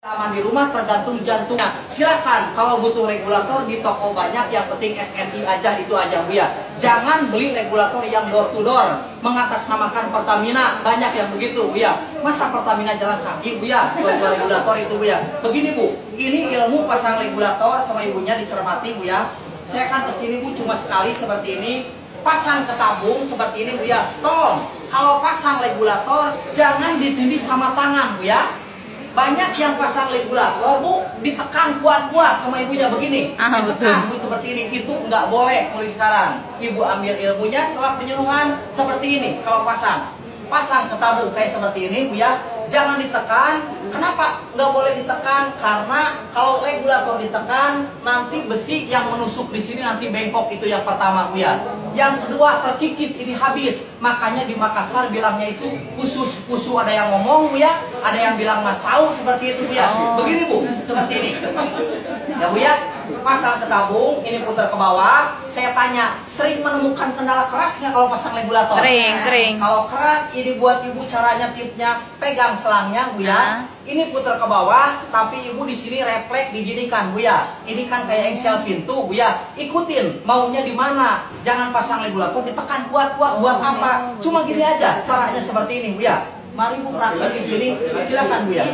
Aman di rumah tergantung jantungnya. Silakan kalau butuh regulator di toko banyak, yang penting SNI aja, itu aja Bu ya. Jangan beli regulator yang door to door mengatasnamakan Pertamina. Banyak yang begitu Bu ya. Masa Pertamina jalan kaki Bu ya jual regulator itu Bu ya. Begini Bu, ini ilmu pasang regulator sama ibunya dicermati Bu ya. Saya kan kesini Bu cuma sekali seperti ini. Pasang ke tabung seperti ini Bu ya. Tolong kalau pasang regulator jangan ditindih sama tangan Bu ya. Banyak yang pasang regulator Bu ditekan kuat-kuat sama ibunya begini, ditekan Bu seperti ini. Itu nggak boleh mulai sekarang. Ibu ambil ilmunya setelah penyuluhan seperti ini. Kalau pasang ke tabung kayak seperti ini Bu ya, jangan ditekan. Kenapa nggak boleh ditekan? Karena kalau regulator ditekan nanti besi yang menusuk di sini nanti bengkok. Itu yang pertama Bu ya. Yang kedua terkikis, ini habis. Makanya di Makassar bilangnya itu kusu ada yang ngomong Bu ya, ada yang bilang masau seperti itu Bu ya. Begini Bu, seperti ini ya Bu ya. Pasang ke tabung, ini putar ke bawah. Saya tanya, sering menemukan kendala keras nggak kalau pasang regulator? Sering. Kalau keras, ini buat ibu caranya, tipnya pegang selangnya Bu ya. Ini putar ke bawah, tapi ibu di sini refleks diginikan Bu ya. Ini kan kayak engsel pintu Bu ya. Ikutin maunya di mana. Jangan pasang regulator ditekan kuat-kuat. Buat apa? Cuma gini aja. Caranya seperti ini Bu ya. Mari Bu praktek di sini. Silakan Bu ya.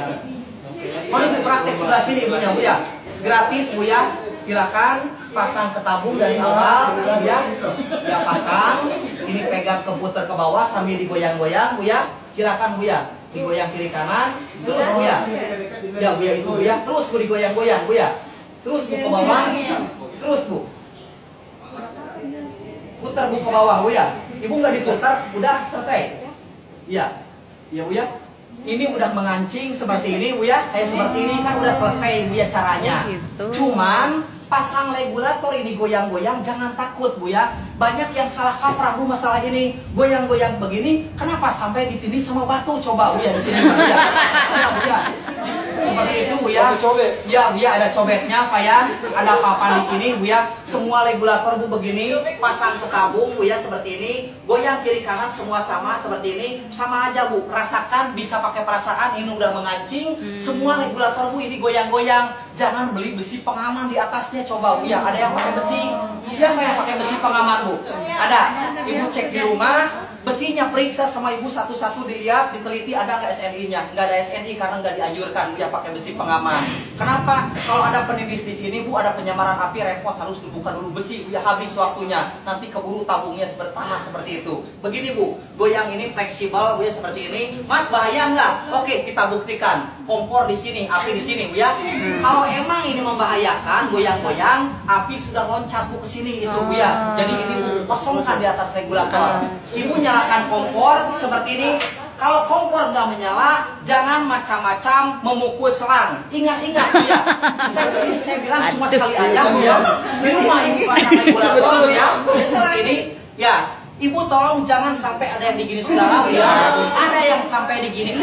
Mari Bu praktek sebelah sini Bu ya. Gratis Bu ya. Silakan pasang ke tabung dari awal Bu ya. Ya pasang. Ini pegang putar ke bawah sambil digoyang-goyang Bu ya. Silakan Bu ya. Digoyang kiri kanan, terus Bu ya. Ya Bu ya, itu Bu ya. Terus Bu digoyang-goyang Bu ya. Terus Bu ke bawah. Terus Bu. Putar Bu ke bawah Bu ya. Ibu nggak diputar, udah selesai. Iya. Iya Bu ya. Ini udah mengancing seperti ini Bu ya. Kayak seperti ini kan udah selesai Bu ya caranya. Cuman pasang regulator ini goyang-goyang, jangan takut Bu ya. Banyak yang salah kaprah Bu masalah ini. Goyang-goyang begini, kenapa sampai ditindih sama batu? Coba Bu ya di sini Bu ya. Bu ya. Seperti itu Bu ya. Ya Bu ya, ada cobeknya Pak ya. Ada papan di sini Bu ya. Semua regulator Bu begini, pasang ke tabung Bu ya seperti ini. Goyang kiri kanan semua sama seperti ini. Sama aja Bu, rasakan, bisa pakai perasaan. Ini udah mengancing. Semua regulator Bu ini goyang-goyang. Jangan beli besi pengaman di atasnya. Coba Bu ya, ada yang pakai besi. Siapa yang pakai besi pengaman Bu? Ada. Ibu cek di rumah, besinya periksa sama ibu satu-satu, dilihat, diteliti ada nggak SNI-nya. Nggak ada SNI karena nggak dianjurkan Bu ya pakai besi pengaman. Kenapa? Kalau ada penipis di sini Bu, ada penyamaran api, repot, harus dibuka dulu besi Bu ya, habis waktunya. Nanti keburu tabungnya panas seperti itu. Begini Bu, goyang ini fleksibel Bu ya seperti ini. Mas bahaya nggak? Oke, kita buktikan. Kompor di sini, api di sini Bu ya. Kalau emang ini membahayakan, goyang-goyang, api sudah loncat Bu ke sini itu Bu ya. Jadi ini Bu kosongkan di atas regulator. Ibu nyalakan kompor seperti ini. Kalau kompor nggak menyala, jangan macam-macam memukul selang. Ingat-ingat Bu ya. Saya bilang cuma sekali aja Bu ya. Di rumah ibu pasang regulator Bu ya. Seperti ini. Ya. Ibu tolong jangan sampai ada yang digini segala Bu ya. Ada yang sampai digini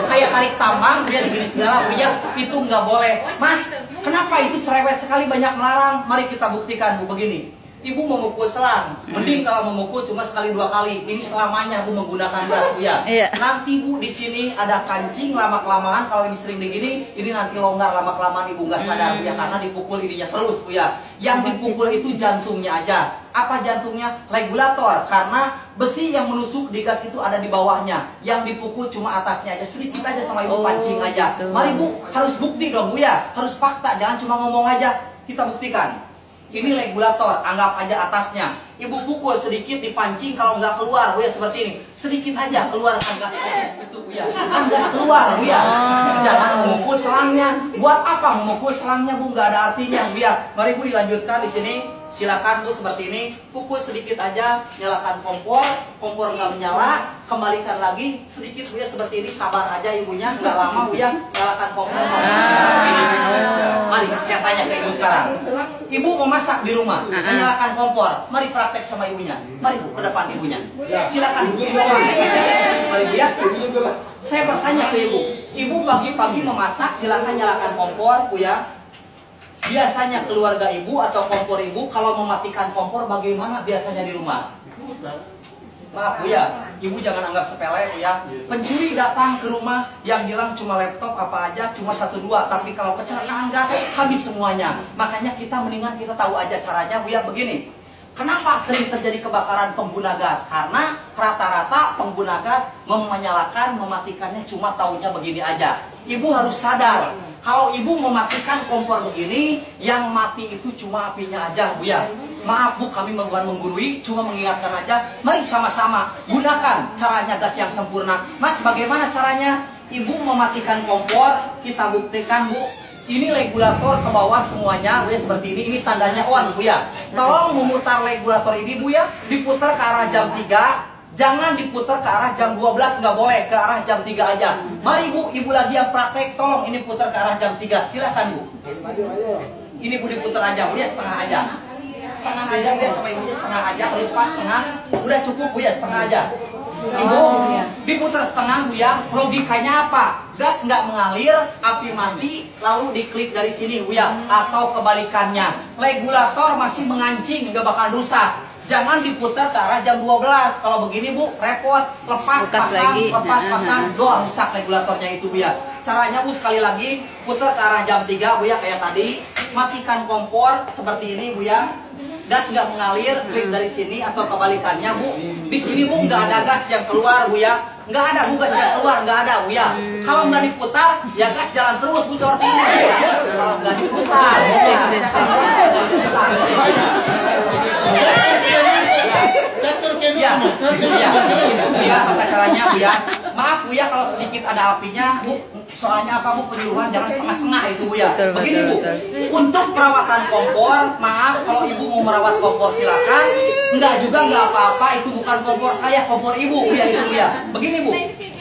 kayak tarik tambang dia digini segala Bu ya. Itu nggak boleh. Mas, kenapa itu cerewet sekali banyak melarang? Mari kita buktikan Bu begini. Ibu memukul selang, mending kalau memukul cuma sekali dua kali. Ini selamanya Bu menggunakan gas Bu ya. Nanti Bu di sini ada kancing, lama kelamaan kalau ini sering begini, ini nanti longgar lama kelamaan ibu nggak sadar Bu ya, karena dipukul ininya terus Bu ya. Yang dipukul itu jantungnya aja. Apa jantungnya? Regulator, karena besi yang menusuk di gas itu ada di bawahnya. Yang dipukul cuma atasnya aja, sedikit aja sama ibu pancing aja. Mari Bu, harus bukti dong Bu ya, harus fakta, jangan cuma ngomong aja. Kita buktikan. Ini regulator, anggap aja atasnya. Ibu pukul sedikit, dipancing, kalau nggak keluar Bu ya seperti ini. Sedikit aja keluar agak itu Bu ya. Nggak keluar Bu ya. Jangan memukul selangnya. Buat apa memukul selangnya Bu? Nggak ada artinya Bu ya. Mari Bu dilanjutkan di sini. Silakan Bu seperti ini. Pukul sedikit aja, nyalakan kompor. Kompor nggak menyala, kembalikan lagi sedikit Bu ya seperti ini. Sabar aja ibunya, nggak lama Bu ya. Nyalakan kompor. Mari saya tanya ke ibu sekarang. Ibu mau masak di rumah, menyalakan kompor. Mari praktek sama ibunya. Mari Bu ke depan ibunya. Silakan Bu. Mari Bu ya. Saya bertanya ke ibu. Ibu pagi-pagi memasak, silakan nyalakan kompor Bu ya. Biasanya keluarga ibu atau kompor ibu kalau mematikan kompor bagaimana biasanya di rumah? Maaf Bu ya, Ibu jangan anggap sepele Bu ya. Pencuri datang ke rumah, yang hilang cuma laptop apa aja, cuma 1-2. Tapi kalau kecelakaan gas, habis semuanya. Makanya kita mendingan kita tahu aja caranya Bu ya. Begini, kenapa sering terjadi kebakaran pengguna gas? Karena rata-rata pengguna gas menyalakan, mematikannya cuma taunya begini aja. Ibu harus sadar, kalau ibu mematikan kompor begini, yang mati itu cuma apinya aja Bu ya. Maaf Bu, kami bukan menggurui, cuma mengingatkan aja. Mari sama-sama gunakan caranya gas yang sempurna. Mas, bagaimana caranya? Ibu mematikan kompor, kita buktikan Bu. Ini regulator ke bawah semuanya Bu ya, seperti ini. Ini tandanya on Bu ya. Tolong memutar regulator ini Bu ya, diputar ke arah jam 3. Jangan diputar ke arah jam 12, nggak boleh, ke arah jam 3 aja. Mari Bu, ibu lagi yang praktek, tolong ini putar ke arah jam 3. Silahkan Bu. Ini Bu diputar aja Bu ya, setengah aja. Setengah aja Bu ya, sama ibunya setengah aja. Kalau pas setengah, udah cukup Bu ya, setengah aja. Ibu diputar setengah Bu ya, logikanya apa? Gas nggak mengalir, api mati, lalu diklik dari sini Bu ya. Atau kebalikannya, regulator masih mengancing, nggak bakal rusak. Jangan diputar ke arah jam 12. Kalau begini Bu, repot. Lepas pasang, rusak regulatornya itu Bu ya. Caranya Bu, sekali lagi, putar ke arah jam 3 Bu ya, kayak tadi. Matikan kompor seperti ini Bu ya. Gas nggak mengalir, klik dari sini atau kebalikannya Bu. Di sini Bu nggak ada gas yang keluar Bu ya. Nggak ada Bu, gas yang keluar, nggak ada Bu ya. Kalau nggak diputar, ya gas jalan terus Bu seperti ini. Kalau nggak diputar, ya, tata caranya Bu ya. Maaf Bu ya kalau sedikit ada apinya Bu. Soalnya apa Bu, penyuluhan jangan setengah-setengah itu Bu ya. Begini Bu, untuk perawatan kompor, maaf kalau ibu mau merawat kompor silakan. Enggak juga nggak apa-apa, itu bukan kompor saya, kompor ibu Bu ya itu Bu ya. Begini Bu,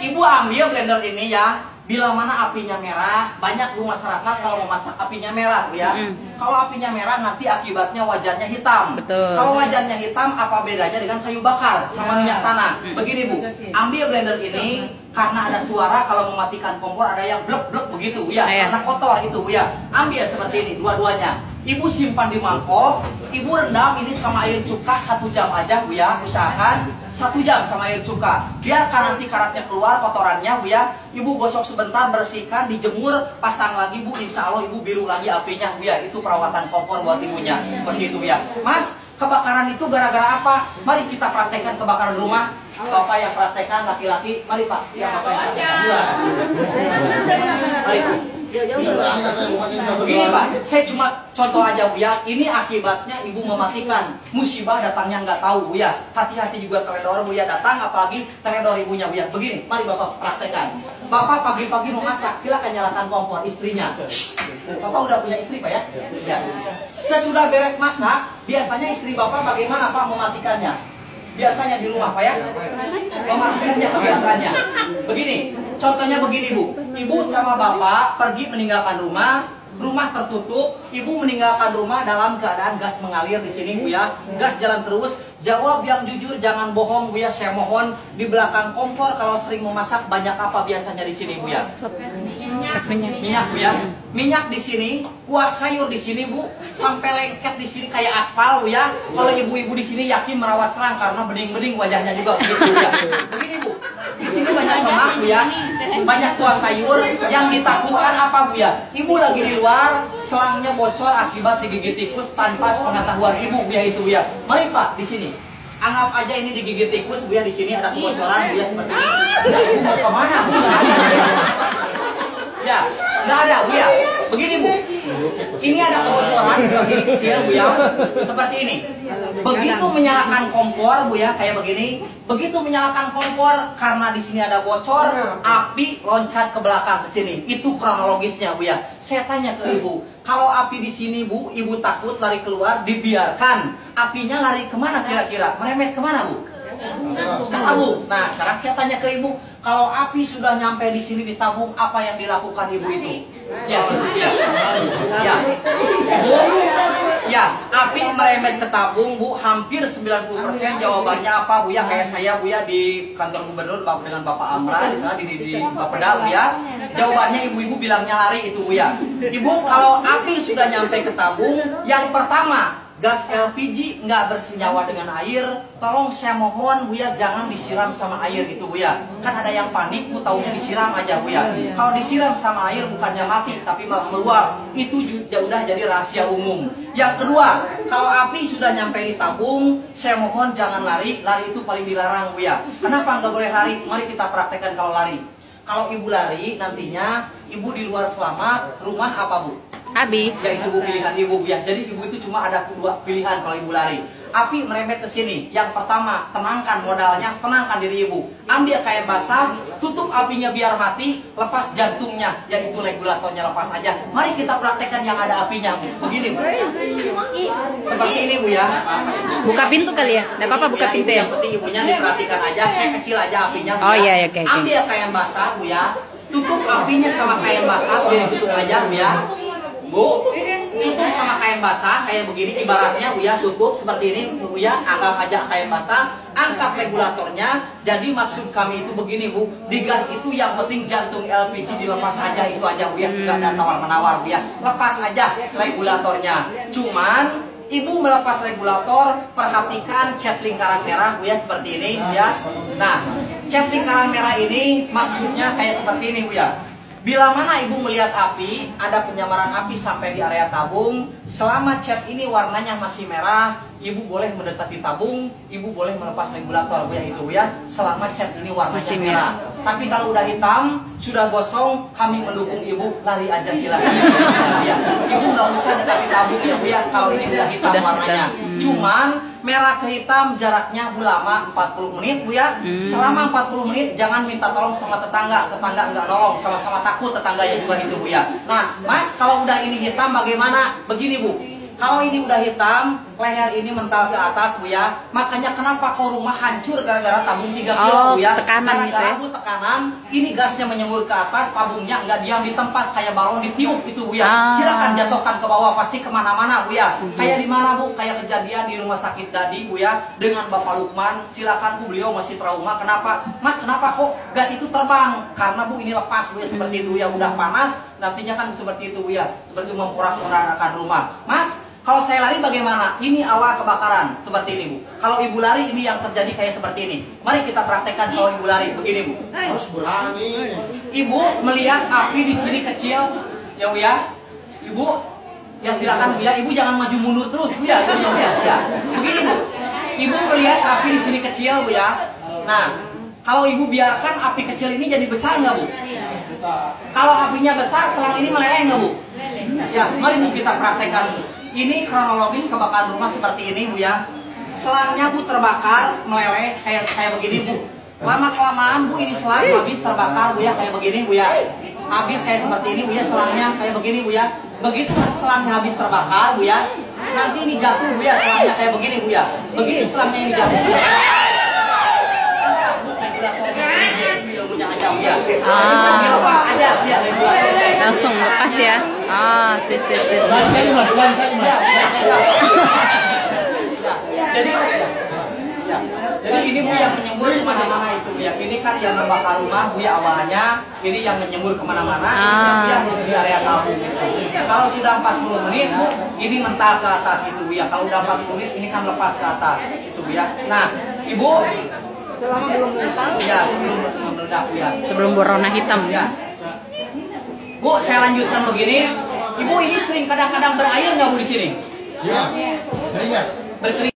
ibu ambil blender ini ya. Bila mana apinya merah, banyak Bu masyarakat kalau mau masak apinya merah Bu ya. Kalau apinya merah nanti akibatnya wajannya hitam. Kalau wajannya hitam, apa bedanya dengan kayu bakar sama minyak tanah? Begini Bu, ambil blender ini, karena ada suara kalau mematikan kompor ada yang blek-blek begitu Bu ya. Karena kotor itu Bu ya. Ambil seperti ini dua-duanya. Ibu simpan di mangkok, ibu rendam ini sama air cuka 1 jam aja Bu ya. Usahakan 1 jam sama air cuka. Biarkan nanti karatnya keluar, kotorannya Bu ya. Ibu gosok sebentar, bersihkan, dijemur, pasang lagi Bu. Insya Allah ibu biru lagi apinya Bu ya. Itu perawatan kompor buat ibunya. Seperti itu ya. Mas, kebakaran itu gara-gara apa? Mari kita praktekkan kebakaran rumah. Bapak yang praktekkan, laki-laki. Mari Pak. Ya, Bapak yang praktekkan. Mari Bu. Gini Pak, saya cuma contoh aja Bu ya. Ini akibatnya ibu mematikan. Musibah datangnya nggak tahu Bu ya. Hati-hati juga teledor Bu ya datang, apalagi teledor ibunya Bu ya. Begini, mari Bapak praktekkan. Bapak pagi-pagi mau masak, silakan nyalakan kompor istrinya. Bapak udah punya istri Pak ya? Ya. Sesudah beres masak, biasanya istri Bapak bagaimana Pak mematikannya? Biasanya di rumah Pak ya? Mematikannya biasanya. Begini, contohnya begini Bu. Ibu sama Bapak pergi meninggalkan rumah, rumah tertutup, ibu meninggalkan rumah dalam keadaan gas mengalir di sini Bu ya. Gas jalan terus. Jawab yang jujur, jangan bohong Bu ya, saya mohon. Di belakang kompor kalau sering memasak banyak apa biasanya di sini Bu ya? Minyak Bu ya. Minyak di sini, kuah sayur di sini Bu, sampai lengket di sini kayak aspal Bu ya. Kalau ibu-ibu di sini yakin merawat serang karena bening-bening wajahnya juga begitu Bu ya. Begini Bu, di sini banyak lemak Bu ya, banyak kuah sayur. Yang ditakutkan apa Bu ya? Ibu lagi di luar, selangnya bocor akibat digigit tikus tanpa pengetahuan ibu Bu ya itu Bu ya. Mari Pak di sini. Anggap aja ini digigit tikus Bu ya, di sini ada kebocoran Bu ya seperti ini. Ibu mau kemana Bu? Ya, nggak ada Bu ya. Begini Bu, ini ada kebocoran begini kecil Bu ya, seperti ini. Begitu menyalakan kompor Bu ya, kayak begini. Begitu menyalakan kompor, karena di sini ada bocor, api loncat ke belakang ke sini. Itu kronologisnya Bu ya. Saya tanya ke ibu, kalau api di sini Bu, ibu takut lari keluar, dibiarkan. Apinya lari kemana kira-kira? Merembet kemana Bu? Tabung. Nah, sekarang saya tanya ke ibu, kalau api sudah nyampe di sini di tabung, apa yang dilakukan ibu itu? Ya, ya, Bu, ya, api merembet ke tabung Bu, hampir 90% jawabannya apa Bu ya? Kayak saya Bu ya di kantor gubernur dengan Bapak Amra di sana di Bapeda Bu ya. Jawabannya ibu-ibu bilangnya lari itu Bu ya. Ibu, kalau api sudah nyampe ke tabung, yang pertama gas LPG nggak bersenyawa dengan air, tolong saya mohon Bu ya jangan disiram sama air gitu Bu ya. Kan ada yang panik Bu taunya disiram aja Bu ya. Kalau disiram sama air bukannya mati tapi malah meluap. Itu udah jadi rahasia umum. Yang kedua, kalau api sudah nyampe di tabung, saya mohon jangan lari. Lari itu paling dilarang Bu ya. Kenapa nggak boleh lari? Mari kita praktekkan kalau lari. Kalau ibu lari, nantinya ibu di luar selamat, rumah apa Bu? Habis. Ya itu Bu pilihan ibu ya. Jadi ibu itu cuma ada dua pilihan kalau ibu lari. Api merembet ke sini. Yang pertama, tenangkan modalnya, tenangkan diri ibu. Ambil kain basah, tutup apinya biar mati, lepas jantungnya, yaitu regulatornya lepas aja. Mari kita praktekkan yang ada apinya. Begini Bu. Seperti ini Bu ya. Buka pintu kali ya? Tidak apa-apa buka pintu ya? Yang penting ibunya diperhatikan aja, saya kecil aja apinya. Oh iya, oke. Ambil kain basah Bu ya. Tutup apinya sama kain basah, biar tutup aja Bu ya. Bu, tutup sama kain basah kayak begini ibaratnya Bu ya, tutup seperti ini Bu ya, anggap aja kain basah, angkat regulatornya. Jadi maksud kami itu begini Bu, di gas itu yang penting jantung LPG dilepas aja, itu aja Bu ya, nggak ada tawar-menawar Bu ya, lepas aja regulatornya. Cuman ibu melepas regulator, perhatikan cat lingkaran merah Bu ya, seperti ini Bu ya. Nah, cat lingkaran merah ini maksudnya kayak seperti ini Bu ya. Bila mana ibu melihat api, ada penyamaran api sampai di area tabung, selama cat ini warnanya masih merah, ibu boleh mendekati tabung, ibu boleh melepas regulator Bu ya, itu Bu ya, selama cat ini warnanya masih merah. Tapi kalau udah hitam, sudah gosong, kami mendukung ibu, lari aja silakan. Ya, ibu nggak usah dekati tabung ya Bu ya, kalau ini udah hitam warnanya. Cuman merah ke hitam jaraknya Bu lama 40 menit Bu ya. Selama 40 menit jangan minta tolong sama tetangga nggak nolong, sama-sama takut tetangga ya juga itu Bu ya. Nah Mas, kalau udah ini hitam bagaimana? Begini Bu, kalau ini udah hitam, leher ini mental ke atas Bu ya. Makanya kenapa kau rumah hancur gara-gara tabung 3 kilo Bu ya. Tekanan gitu ya. Bu tekanan, ini gasnya menyembur ke atas, tabungnya nggak diam di tempat kayak balon ditiup itu Bu ya. Silakan jatuhkan ke bawah, pasti kemana-mana Bu ya. Kayak di mana Bu? Kayak kejadian di rumah sakit tadi Bu ya dengan Bapak Lukman. Silakan Bu, beliau masih trauma. Kenapa? Mas, kenapa kok gas itu terbang? Karena Bu ini lepas Bu ya, seperti itu ya, udah panas, nantinya kan seperti itu Bu ya, seperti memporak-porandakan rumah. Mas, kalau saya lari bagaimana? Ini awal kebakaran, seperti ini Bu. Kalau ibu lari ini yang terjadi kayak seperti ini. Mari kita praktekkan kalau ibu lari begini Bu. Harus berani. Ibu melihat api di sini kecil, ya Bu ya. Ibu, ya silakan Bu ya. Ibu jangan maju mundur terus Bu ya. Ya. Begini Bu. Ibu melihat api di sini kecil Bu ya. Nah, kalau ibu biarkan api kecil ini jadi besar nggak Bu? Kalau apinya besar, selang ini meleleh nggak Bu? Ya, mari Bu kita praktekkan Bu. Ini kronologis kebakaran rumah seperti ini Bu ya. Selangnya Bu terbakar, meleleh kayak begini Bu. Lama-kelamaan Bu ini selang habis terbakar Bu ya, kayak begini Bu ya. Habis kayak seperti ini Bu ya, selangnya kayak begini Bu ya. Begitu selangnya habis terbakar Bu ya, nanti ini jatuh Bu ya, selangnya kayak begini Bu ya. Begitu selangnya ini jatuh Bu ya. Langsung lepas ya. Sip. Jadi ini Bu yang menyembur kemana-mana itu Bu ya. Ini kan yang membakar rumah Bu ya awalnya. Ini yang menyembur kemana-mana. Ini yang di area tabung gitu. Kalau sudah 40 menit Bu, ini mental ke atas gitu Bu ya. Kalau udah 40 menit ini kan lepas ke atas itu Bu ya. Nah Ibu, selama belum meledak ya, sebelum meledak Bu ya. Sebelum berwarna hitam ya. Bu, saya lanjutkan begini. Ibu ini sering kadang-kadang berair nggak Bu di sini? Ya, Berkeringat.